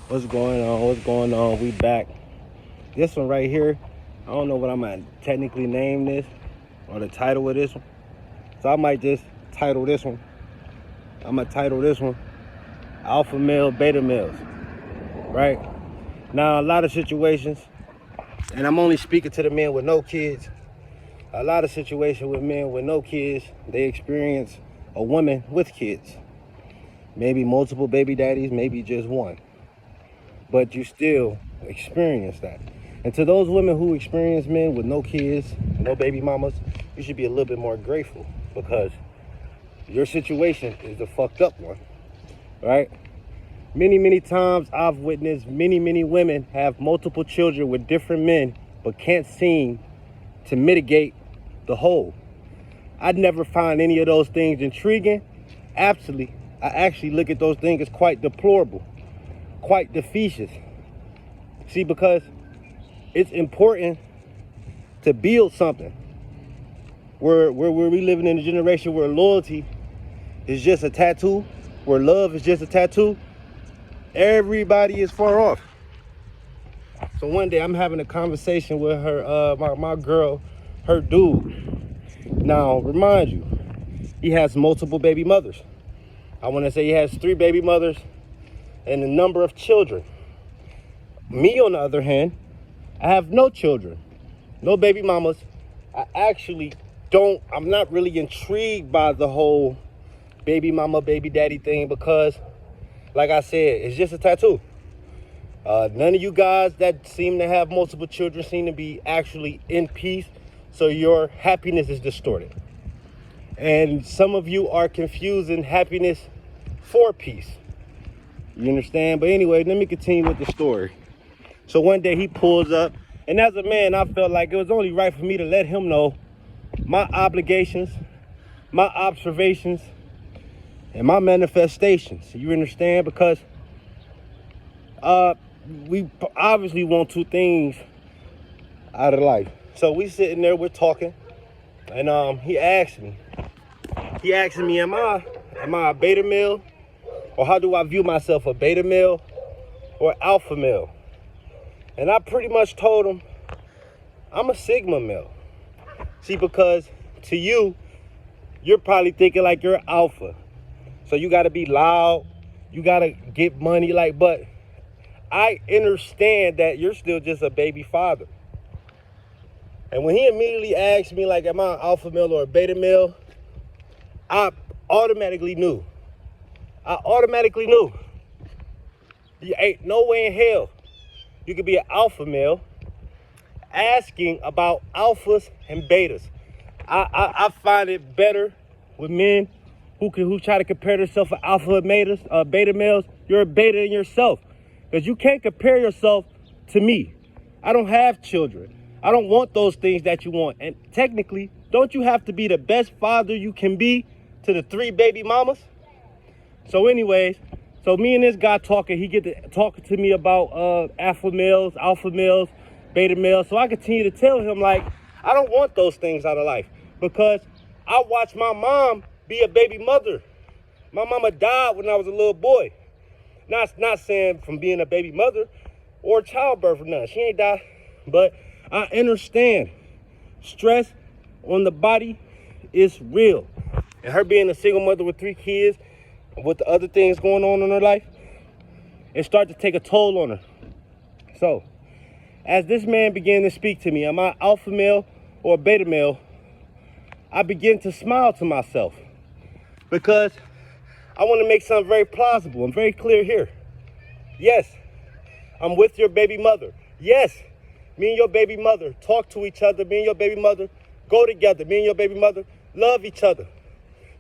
What's going on? What's going on? We back. This one right here, I don't know what I'm gonna technically name this or the title of this one. So I might just title this one. I'm gonna title this one Alpha Male, Beta Males. Right? Now, a lot of situations, and I'm only speaking to the men with no kids. A lot of situations with men with no kids, they experience a woman with kids. Maybe multiple baby daddies, maybe just one. But you still experience that. And to those women who experience men with no kids, no baby mamas, you should be a little bit more grateful because your situation is the fucked up one, right? Many times I've witnessed many women have multiple children with different men, but can't seem to mitigate the whole. I'd never find any of those things intriguing. Absolutely, I actually look at those things as quite deplorable, quite defeatous. See, because it's important to build something where we living in a generation where loyalty is just a tattoo, where love is just a tattoo. Everybody is far off. So one day I'm having a conversation with her, my girl, her dude. Now, remind you, he has multiple baby mothers. I want to say he has 3 baby mothers and a number of children. Me, on the other hand, I have no children, no baby mamas. I actually I'm not really intrigued by the whole baby mama, baby daddy thing because, like I said, it's just a tattoo. None of you guys that seem to have multiple children seem to be actually in peace, so your happiness is distorted. And some of you are confusing happiness for peace. You understand? But anyway, let me continue with the story. So one day he pulls up, and as a man, I felt like it was only right for me to let him know my obligations, my observations, and my manifestations. You understand? Because we obviously want 2 things out of life. So we sitting there, we're talking, and he asked me, am I a beta male? Or how do I view myself, a beta male or alpha male? And I pretty much told him, I'm a sigma male. See, because to you, you're probably thinking like you're alpha. So you gotta be loud, you gotta get money, but I understand that you're still just a baby father. And when he immediately asked me, am I an alpha male or a beta male? I automatically knew. You ain't no way in hell you could be an alpha male asking about alphas and betas. I find it better with men who try to compare themselves to alpha and beta males. You're a beta in yourself because you can't compare yourself to me. I don't have children. I don't want those things that you want. And technically, don't you have to be the best father you can be to the 3 baby mamas? So anyways, so me and this guy talking, he get to talking to me about alpha males, beta males. So I continue to tell him, I don't want those things out of life because I watched my mom be a baby mother. My mama died when I was a little boy. Not saying from being a baby mother or childbirth or nothing. She ain't died. But I understand stress on the body is real. And her being a single mother with 3 kids, with the other things going on in her life, it started to take a toll on her. So, as this man began to speak to me, am I alpha male or beta male? I began to smile to myself because I want to make something very plausible and very clear here. Yes, I'm with your baby mother. Yes, me and your baby mother talk to each other. Me and your baby mother go together. Me and your baby mother love each other.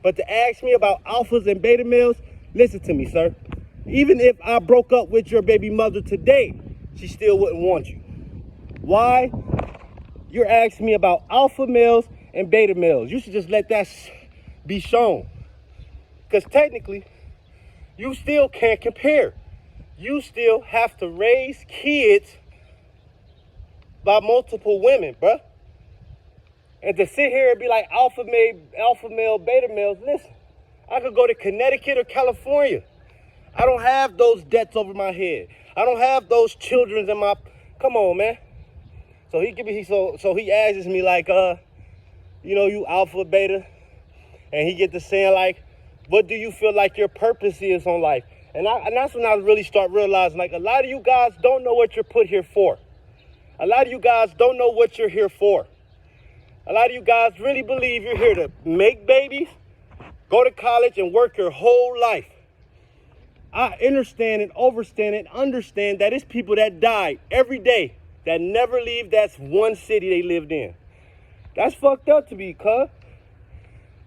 But to ask me about alphas and beta males, listen to me, sir. Even if I broke up with your baby mother today, she still wouldn't want you. Why? You're asking me about alpha males and beta males. You should just let that be shown. Because technically, you still can't compare. You still have to raise kids by multiple women, bruh. And to sit here and be like alpha male, beta males, listen, I could go to Connecticut or California. I don't have those debts over my head. I don't have those children in my, come on, man. So he asks me like, you know, you alpha, beta, and he get to saying like, what do you feel like your purpose is on life? And that's when I really start realizing like a lot of you guys don't know what you're put here for. A lot of you guys don't know what you're here for. A lot of you guys really believe you're here to make babies, go to college, and work your whole life. I understand and overstand and understand that it's people that die every day that never leave that one city they lived in. That's fucked up to me, cuz.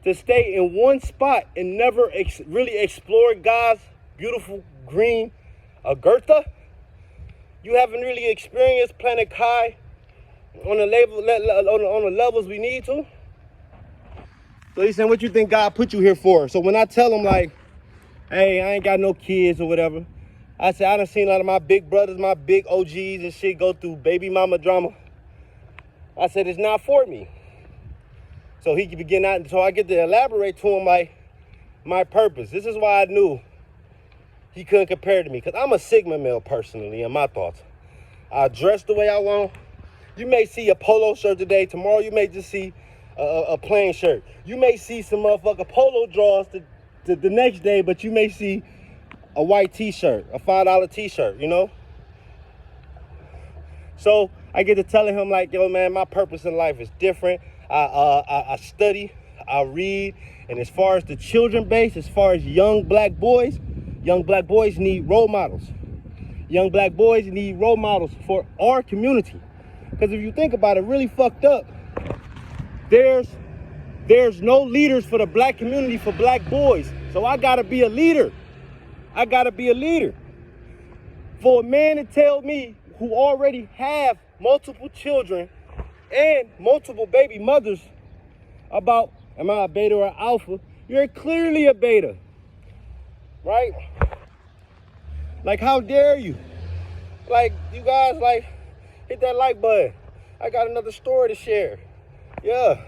To stay in one spot and never really explore God's beautiful green Agartha. You haven't really experienced Planet Kai on the levels we need to. So he's saying, what you think God put you here for? So when I tell him like, hey, I ain't got no kids or whatever, I said, I done seen a lot of my big brothers, my big OGs and shit go through baby mama drama. I said, it's not for me. So he could begin out, so I get to elaborate to him like my purpose. This is why I knew he couldn't compare to me, because I'm a Sigma male personally in my thoughts. I dress the way I want. You may see a polo shirt today. Tomorrow you may just see a plain shirt. You may see some motherfucker polo draws the next day, but you may see a white t-shirt, a $5 t-shirt, you know? So I get to telling him like, yo, man, my purpose in life is different. I study, I read, and as far as the children base, as far as young black boys need role models. Young black boys need role models for our community. Because if you think about it, really fucked up, there's no leaders for the black community for black boys. So I gotta be a leader. I gotta be a leader. For a man to tell me who already have multiple children and multiple baby mothers about, am I a beta or an alpha? You're clearly a beta, right? Like, how dare you? Like, you guys, like, hit that like button. I got another story to share. Yeah.